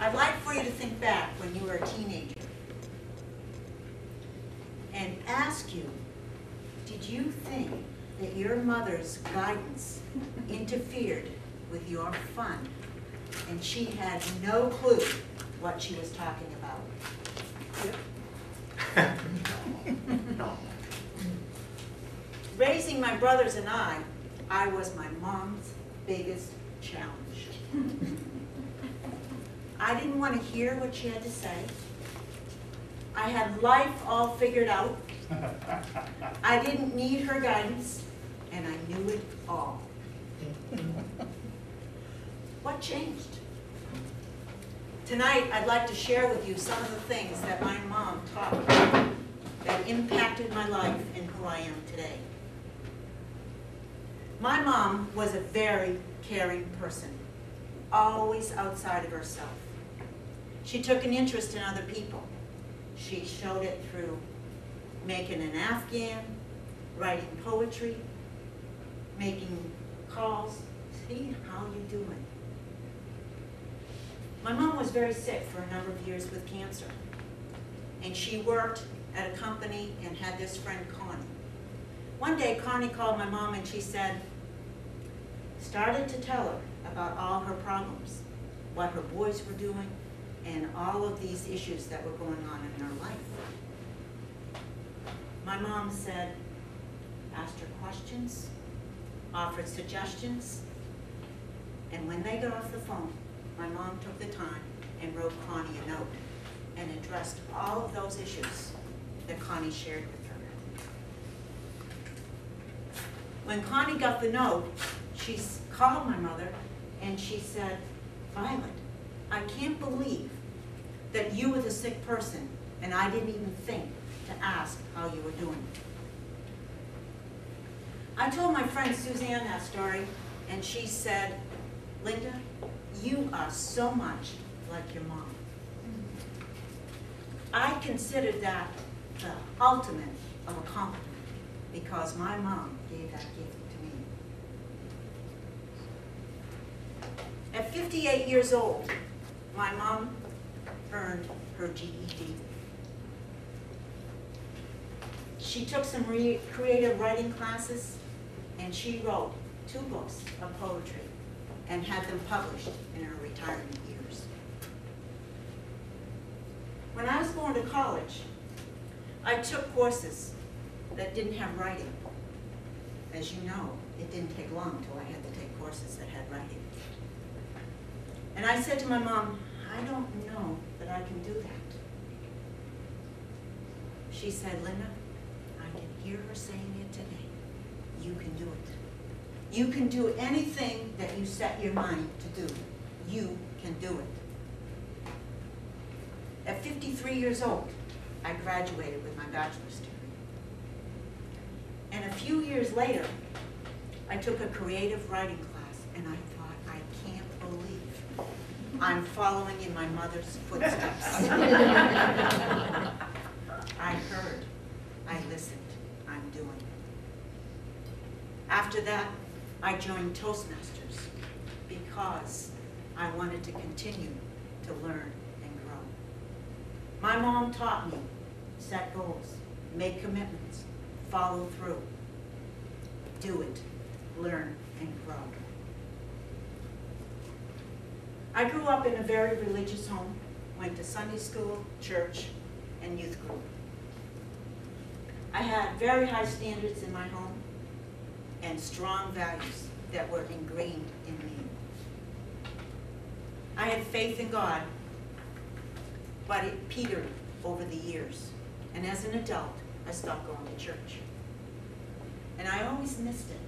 I'd like for you to think back when you were a teenager and ask you, did you think that your mother's guidance interfered with your fun and she had no clue what she was talking about? No. Raising my brothers and I was my mom's biggest challenge. I didn't want to hear what she had to say. I had life all figured out. I didn't need her guidance, and I knew it all. What changed? Tonight, I'd like to share with you some of the things that my mom taught me that impacted my life and who I am today. My mom was a very caring person, always outside of herself. She took an interest in other people. She showed it through making an Afghan, writing poetry, making calls. See, how you doing? My mom was very sick for a number of years with cancer. And she worked at a company and had this friend, Connie. One day, Connie called my mom and she started to tell her about all her problems, what her boys were doing, and all of these issues that were going on in her life. My mom said, asked her questions, offered suggestions, and when they got off the phone, my mom took the time and wrote Connie a note and addressed all of those issues that Connie shared with her. When Connie got the note, she called my mother and she said, Violet, I can't believe that you were the sick person and I didn't even think to ask how you were doing. I told my friend Suzanne that story and she said, Lynda, you are so much like your mom. I considered that the ultimate of a compliment because my mom gave that gift to me. At 58 years old, my mom earned her GED. She took some creative writing classes and she wrote 2 books of poetry and had them published in her retirement years. When I was going to college, I took courses that didn't have writing. As you know, it didn't take long until I had to take courses that had writing. And I said to my mom, I don't know that I can do that. She said, Lynda, I can hear her saying it today. You can do it. You can do anything that you set your mind to do. You can do it. At 53 years old, I graduated with my bachelor's degree. And a few years later, I took a creative writing class, and I thought, I can't believe I'm following in my mother's footsteps. I heard, I listened, I'm doing. After that, I joined Toastmasters because I wanted to continue to learn and grow. My mom taught me, set goals, make commitments, follow through, do it, learn, and grow. I grew up in a very religious home, went to Sunday school, church, and youth group. I had very high standards in my home and strong values that were ingrained in me. I had faith in God, but it petered over the years. And as an adult, I stopped going to church. And I always missed it.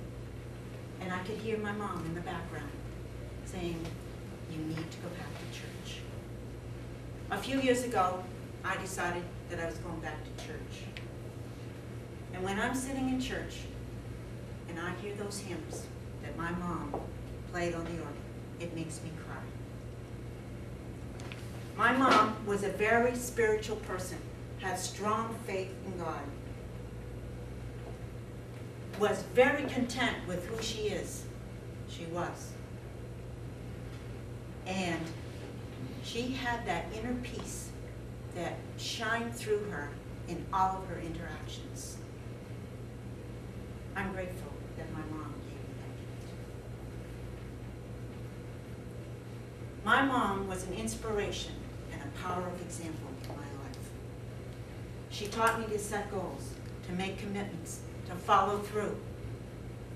And I could hear my mom in the background saying, you need to go back to church. A few years ago, I decided that I was going back to church. And when I'm sitting in church and I hear those hymns that my mom played on the organ, it makes me cry. My mom was a very spiritual person, had strong faith in God, was very content with who she is. She was. And She had that inner peace that shined through her in all of her interactions. I'm grateful that my mom gave me that gift. My mom was an inspiration and a power of example in my life. She taught me to set goals, to make commitments, to follow through,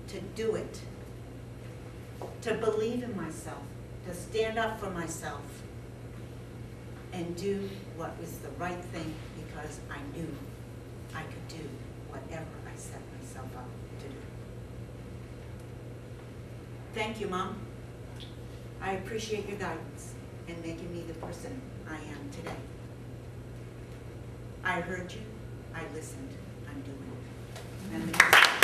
to do it, to believe in myself, to stand up for myself, and do what was the right thing because I knew I could do whatever I set myself up to do. Thank you, Mom. I appreciate your guidance in making me the person I am today. I heard you, I listened, I'm doing it.